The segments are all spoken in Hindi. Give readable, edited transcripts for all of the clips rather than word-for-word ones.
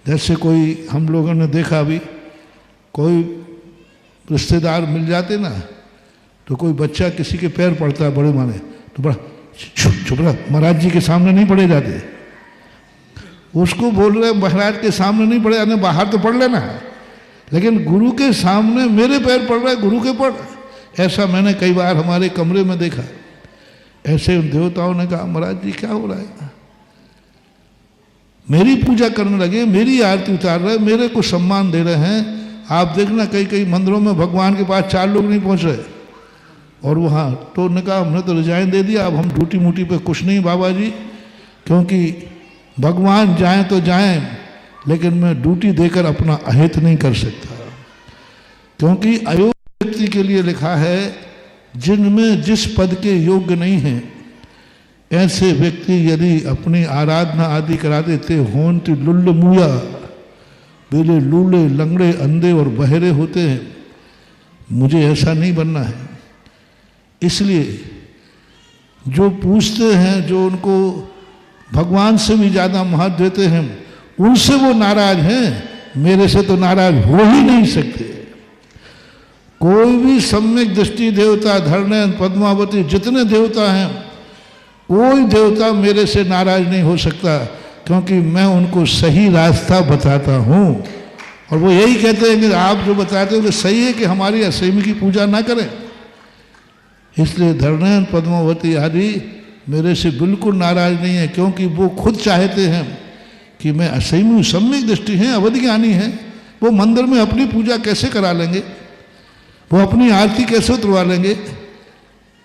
जैसे कोई हम लोगों ने देखा अभी, कोई रिश्तेदार मिल जाते ना, तो कोई बच्चा किसी के पैर पड़ता है बड़े माने, तो बड़ा चुप रहा, महाराज जी के सामने नहीं पड़े जाते। उसको बोल रहे महाराज के सामने नहीं पड़े जाते, बाहर तो पढ़ लेना है, लेकिन गुरु के सामने मेरे पैर पड़ रहा है, गुरु के पड़। ऐसा मैंने कई बार हमारे कमरे में देखा। ऐसे उन देवताओं ने कहा महाराज जी क्या हो रहा है, मेरी पूजा करने लगे, मेरी आरती उतार रहे, मेरे को सम्मान दे रहे हैं। आप देखना कई कई मंदिरों में भगवान के पास 4 लोग नहीं पहुंच रहे, और वहाँ तो उन्होंने कहा हमने तो रिजाइन दे दिया, अब हम ड्यूटी मूटी पे कुछ नहीं बाबा जी, क्योंकि भगवान जाएं तो जाएं, लेकिन मैं ड्यूटी देकर अपना अहित नहीं कर सकता। क्योंकि अयोग्य व्यक्ति के लिए लिखा है, जिनमें जिस पद के योग्य नहीं हैं, ऐसे व्यक्ति यदि अपनी आराधना आदि करा देते हों तो लुल्ल मुया, बेले लूले लंगड़े अंधे और बहरे होते हैं। मुझे ऐसा नहीं बनना है। इसलिए जो पूछते हैं, जो उनको भगवान से भी ज़्यादा महत्व देते हैं, उनसे वो नाराज हैं, मेरे से तो नाराज हो ही नहीं सकते। कोई भी सम्यक दृष्टि देवता, धरणेन, पद्मावती, जितने देवता हैं, कोई देवता मेरे से नाराज नहीं हो सकता, क्योंकि मैं उनको सही रास्ता बताता हूँ। और वो यही कहते हैं कि आप जो बताते हो कि सही है कि हमारी असीमी की पूजा ना करें। इसलिए धरणेन, पद्मावती आदि मेरे से बिल्कुल नाराज नहीं है, क्योंकि वो खुद चाहते हैं कि मैं असीमी, सम्यक दृष्टि हैं, अवधि ज्ञानी हैं। वो मंदिर में अपनी पूजा कैसे करा लेंगे, वो अपनी आरती कैसे उतरवा लेंगे।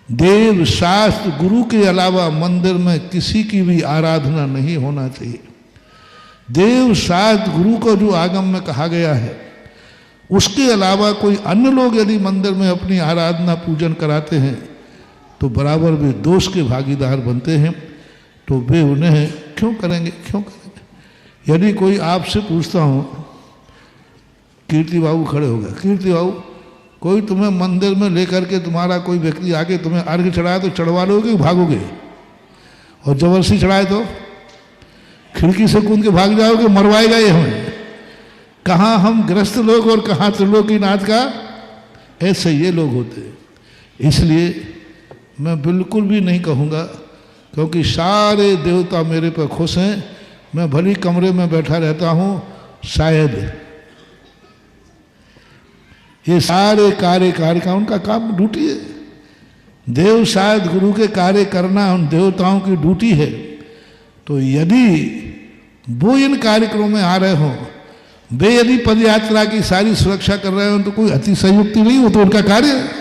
देव शास्त्र गुरु के अलावा मंदिर में किसी की भी आराधना नहीं होना चाहिए। देव शास्त्र गुरु को जो आगम में कहा गया है, उसके अलावा कोई अन्य लोग यदि मंदिर में अपनी आराधना पूजन कराते हैं तो बराबर वे दोष के भागीदार बनते हैं। तो वे उन्हें क्यों करेंगे, क्यों करेंगे। यदि कोई आपसे पूछता हूँ, कीर्ति बाबू खड़े हो गए, कीर्ति बाबू कोई तुम्हें मंदिर में लेकर के तुम्हारा कोई व्यक्ति आके तुम्हें अर्घ्य चढ़ाए तो चढ़वा लोगे, भागोगे, और जबरदस्ती चढ़ाए तो खिड़की से कूद के भाग जाओगे, मरवाएगा ये हमें। कहाँ हम गृहस्थ लोग और कहाँ त्रिलोकीनाथ का, ऐसे ये लोग होते हैं। इसलिए मैं बिल्कुल भी नहीं कहूँगा, क्योंकि सारे देवता मेरे पर खुश हैं। मैं भली कमरे में बैठा रहता हूँ, शायद ये सारे कार्यकारिका उनका काम ड्यूटी है। देव शायद गुरु के कार्य करना उन देवताओं की ड्यूटी है। तो यदि वो इन कार्यक्रमों में आ रहे हों, वे यदि पद यात्रा की सारी सुरक्षा कर रहे हों, तो कोई अतिशयोक्ति नहीं हो, तो उनका कार्य है।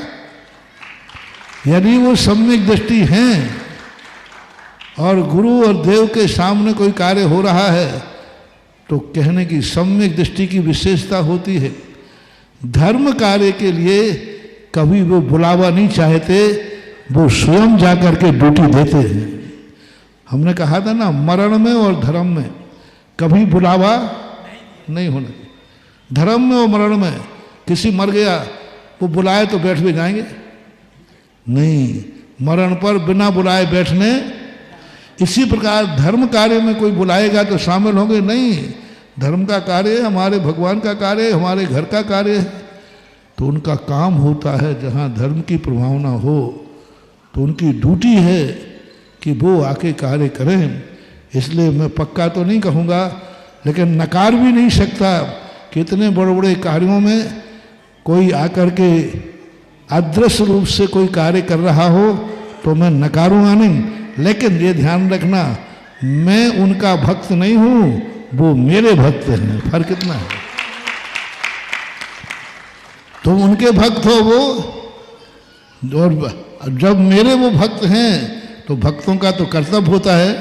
यदि वो सम्यक दृष्टि हैं और गुरु और देव के सामने कोई कार्य हो रहा है, तो कहने की सम्यक दृष्टि की विशेषता होती है। धर्म कार्य के लिए कभी वो बुलावा नहीं चाहते, वो स्वयं जाकर के ड्यूटी देते हैं। हमने कहा था ना, मरण में और धर्म में कभी बुलावा नहीं होना। धर्म में और मरण में किसी मर गया, वो बुलाए तो बैठ भी जाएंगे नहीं, मरण पर बिना बुलाए बैठने। इसी प्रकार धर्म कार्य में कोई बुलाएगा तो शामिल होंगे नहीं। धर्म का कार्य हमारे भगवान का कार्य, हमारे घर का कार्य है। तो उनका काम होता है, जहाँ धर्म की प्रभावना हो तो उनकी ड्यूटी है कि वो आके कार्य करें। इसलिए मैं पक्का तो नहीं कहूँगा, लेकिन नकार भी नहीं सकता कि इतने बड़े बड़े कार्यों में कोई आकर के अदृश्य रूप से कोई कार्य कर रहा हो तो मैं नकारूंगा नहीं। लेकिन ये ध्यान रखना, मैं उनका भक्त नहीं हूँ, वो मेरे भक्त हैं। फर्क कितना है। तुम उनके भक्त हो वो, और जब मेरे वो भक्त हैं तो भक्तों का तो कर्तव्य होता है।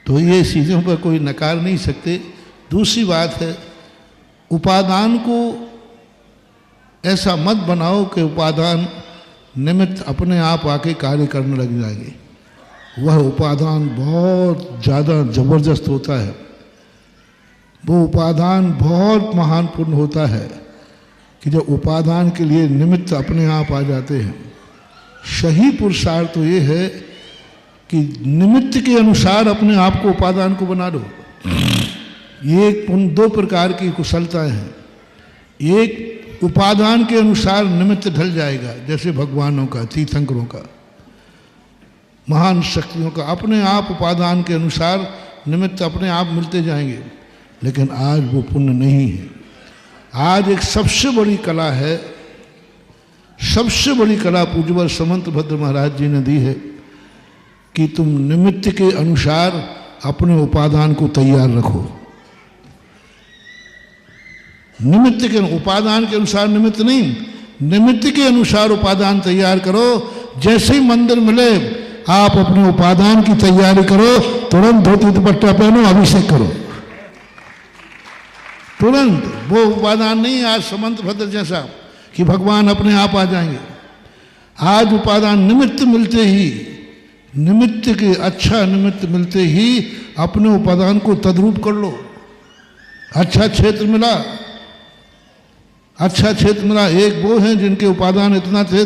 तो ये चीज़ों पर कोई नकार नहीं सकते। दूसरी बात है, उपादान को ऐसा मत बनाओ कि उपादान निमित्त अपने आप आके कार्य करने लग जाएंगे। वह उपादान बहुत ज़्यादा जबरदस्त होता है, वो उपादान बहुत महानपूर्ण होता है कि जब उपादान के लिए निमित्त अपने आप आ जाते हैं। सही पुरुषार्थ तो ये है कि निमित्त के अनुसार अपने आप को उपादान को बना लो। ये दो प्रकार की कुशलताएं हैं। एक उपादान के अनुसार निमित्त ढल जाएगा, जैसे भगवानों का, तीर्थंकरों का, महान शक्तियों का, अपने आप उपादान के अनुसार निमित्त अपने आप मिलते जाएंगे। लेकिन आज वो पुण्य नहीं है। आज एक सबसे बड़ी कला है, सबसे बड़ी कला पूज्यवर समंत भद्र महाराज जी ने दी है कि तुम निमित्त के अनुसार अपने उपादान को तैयार रखो। निमित्त के उपादान के अनुसार निमित्त नहीं, निमित्त के अनुसार उपादान तैयार करो। जैसे ही मंदिर मिले आप अपने उपादान की तैयारी करो, तुरंत धोती दुपट्टा पहनो, अभिषेक करो तुरंत। वो उपादान नहीं आज समंत भद्र जैसा कि भगवान अपने आप आ जाएंगे। आज उपादान निमित्त मिलते ही, निमित्त के अच्छा निमित्त मिलते ही अपने उपादान को तद्रूप कर लो। अच्छा क्षेत्र मिला, अच्छा क्षेत्र मिला। एक वो हैं जिनके उपादान इतना थे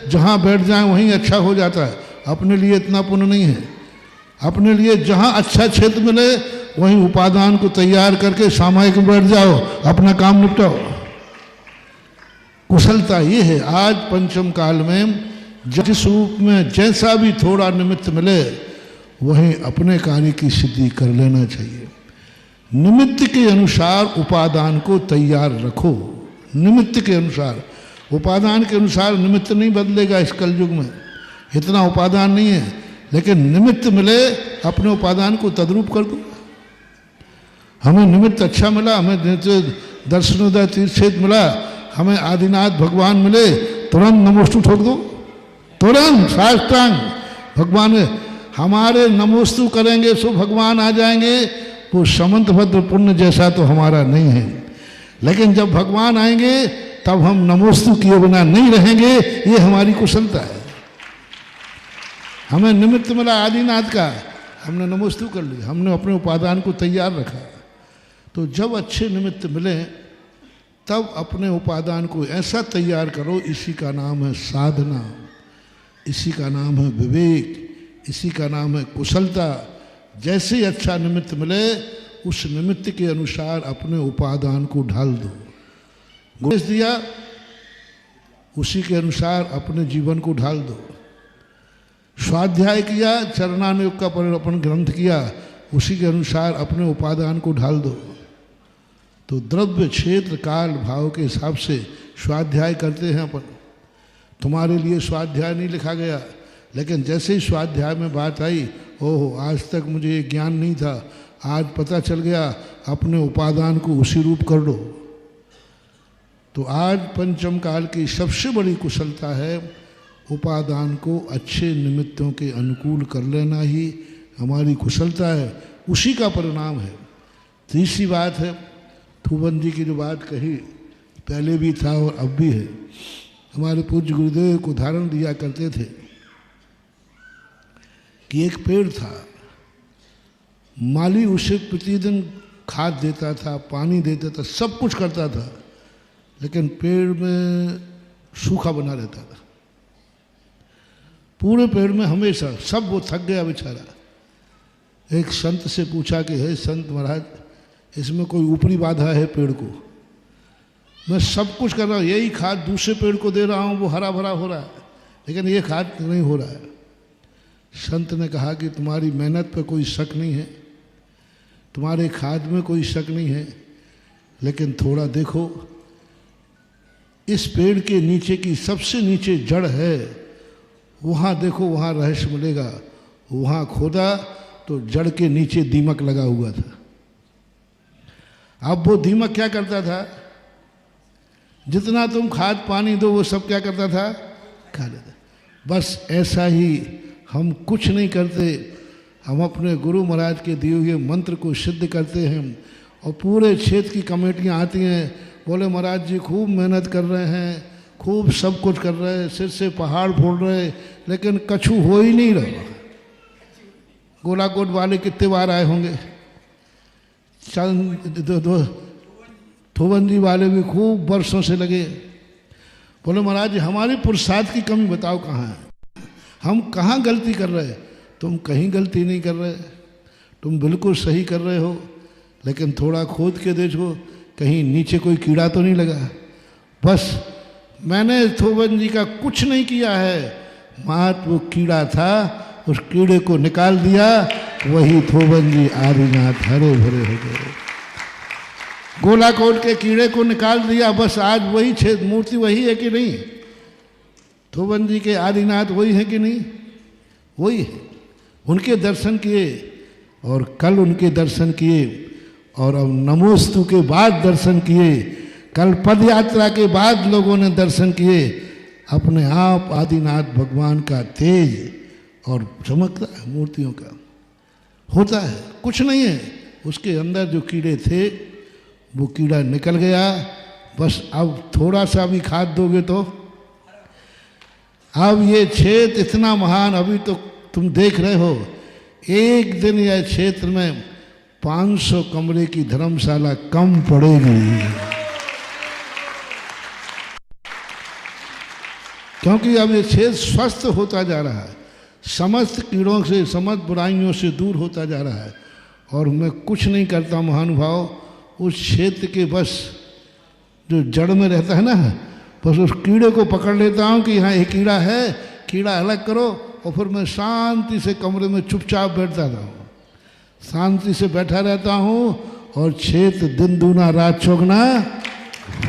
जहाँ बैठ जाए वहीं अच्छा हो जाता है। अपने लिए इतना पुण्य नहीं है। अपने लिए जहाँ अच्छा क्षेत्र मिले वहीं उपादान को तैयार करके सामायिक में बैठ जाओ, अपना काम निपटाओ। कुशलता ये है। आज पंचम काल में जिस रूप में जैसा भी थोड़ा निमित्त मिले वहीं अपने कार्य की सिद्धि कर लेना चाहिए। निमित्त के अनुसार उपादान को तैयार रखो। निमित्त के अनुसार, उपादान के अनुसार निमित्त नहीं बदलेगा इस कलयुग में, इतना उपादान नहीं है। लेकिन निमित्त मिले अपने उपादान को तद्रूप कर दो। हमें निमित्त अच्छा मिला, हमें दर्शनोदय तीर्थ क्षेत्र मिला, हमें आदिनाथ भगवान मिले, तुरंत नमोस्तु ठोक दो, तुरंत साष्टांग। भगवान हमारे नमोस्तु करेंगे सो भगवान आ जाएंगे। वो समंत भद्र पुण्य जैसा तो हमारा नहीं है। लेकिन जब भगवान आएंगे तब हम नमोस्तु किए बिना नहीं रहेंगे। ये हमारी कुशलता है। हमें निमित्त मिला आदिनाथ का, हमने नमोस्तु कर ली, हमने अपने उपादान को तैयार रखा। तो जब अच्छे निमित्त मिले तब अपने उपादान को ऐसा तैयार करो। इसी का नाम है साधना, इसी का नाम है विवेक, इसी का नाम है कुशलता। जैसे ही अच्छा निमित्त मिले उस निमित्त के अनुसार अपने उपादान को ढाल दो। उपदेश दिया उसी के अनुसार अपने जीवन को ढाल दो। स्वाध्याय किया, चरणानुयोग का परिवर्तन ग्रंथ किया, उसी के अनुसार अपने उपादान को ढाल दो। तो द्रव्य क्षेत्र काल भाव के हिसाब से स्वाध्याय करते हैं अपन। तुम्हारे लिए स्वाध्याय नहीं लिखा गया, लेकिन जैसे ही स्वाध्याय में बात आई, ओहो आज तक मुझे ये ज्ञान नहीं था, आज पता चल गया, अपने उपादान को उसी रूप कर लो। तो आज पंचम काल की सबसे बड़ी कुशलता है उपादान को अच्छे निमित्तों के अनुकूल कर लेना ही हमारी कुशलता है, उसी का परिणाम है। तीसरी बात है, थूबन जी की जो बात कही पहले भी था और अब भी है। हमारे पूज्य गुरुदेव को उदाहरण दिया करते थे कि एक पेड़ था, माली उसे प्रतिदिन खाद देता था, पानी देता था, सब कुछ करता था, लेकिन पेड़ में सूखा बना रहता था। पूरे पेड़ में हमेशा सब, वो थक गया बेचारा। एक संत से पूछा कि हे संत महाराज, इसमें कोई ऊपरी बाधा है पेड़ को? मैं सब कुछ कर रहा हूँ, यही खाद दूसरे पेड़ को दे रहा हूँ, वो हरा भरा हो रहा है, लेकिन ये खाद नहीं हो रहा है। संत ने कहा कि तुम्हारी मेहनत पर कोई शक नहीं है, तुम्हारे खाद में कोई शक नहीं है, लेकिन थोड़ा देखो, इस पेड़ के नीचे की सबसे नीचे जड़ है, वहाँ देखो, वहाँ रहस्य मिलेगा। वहाँ खोदा तो जड़ के नीचे दीमक लगा हुआ था। अब वो दीमक क्या करता था? जितना तुम खाद पानी दो वो सब क्या करता था? खा लेता। बस ऐसा ही हम कुछ नहीं करते, हम अपने गुरु महाराज के दिए हुए मंत्र को सिद्ध करते हैं। और पूरे क्षेत्र की कमेटियाँ आती हैं, बोले महाराज जी खूब मेहनत कर रहे हैं, खूब सब कुछ कर रहे हैं, सिर से पहाड़ फोड़ रहे, लेकिन कछु हो ही नहीं रहा। गोलाकोट वाले कितने बार आए होंगे, थोबन जी वाले भी खूब वर्षों से लगे। बोले महाराज जी हमारे पुरुषार्थ की कमी बताओ कहाँ है, हम कहाँ गलती कर रहे हैं? तुम कहीं गलती नहीं कर रहे, तुम बिल्कुल सही कर रहे हो। लेकिन थोड़ा खोद के देखो कहीं नीचे कोई कीड़ा तो नहीं लगा। बस मैंने थोबन जी का कुछ नहीं किया है, मात्र वो कीड़ा था, उस कीड़े को निकाल दिया, वही थोबन जी आदिनाथ हरे भरे हो गए। गोलाकोट के कीड़े को निकाल दिया, बस आज वही छेद मूर्ति वही है कि नहीं? थोबन जी के आदिनाथ वही है कि नहीं? वही है। उनके दर्शन किए और कल उनके दर्शन किए और अब नमोस्तु के बाद दर्शन किए, कल पद यात्रा के बाद लोगों ने दर्शन किए। अपने आप आदिनाथ भगवान का तेज और चमकता है मूर्तियों का, होता है, कुछ नहीं है। उसके अंदर जो कीड़े थे वो कीड़ा निकल गया। बस अब थोड़ा सा भी खाद दोगे तो अब ये क्षेत्र इतना महान, अभी तो तुम देख रहे हो, एक दिन यह क्षेत्र में 500 कमरे की धर्मशाला कम पड़ेगी, क्योंकि अब ये क्षेत्र स्वस्थ होता जा रहा है, समस्त कीड़ों से, समस्त बुराइयों से दूर होता जा रहा है। और मैं कुछ नहीं करता महानुभाव, उस क्षेत्र के बस जो जड़ में रहता है ना, बस उस कीड़े को पकड़ लेता हूँ कि यहाँ एक कीड़ा है, कीड़ा अलग करो, और फिर मैं शांति से कमरे में चुपचाप बैठता रहता हूँ, शांति से बैठा रहता हूँ और क्षेत्र दिन दूना रात चौगुना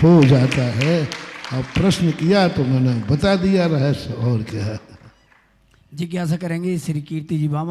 हो जाता है। अब प्रश्न किया तो मैंने बता दिया रहस्य, और क्या है। जिज्ञासा करेंगे श्री कीर्ति जी बामा।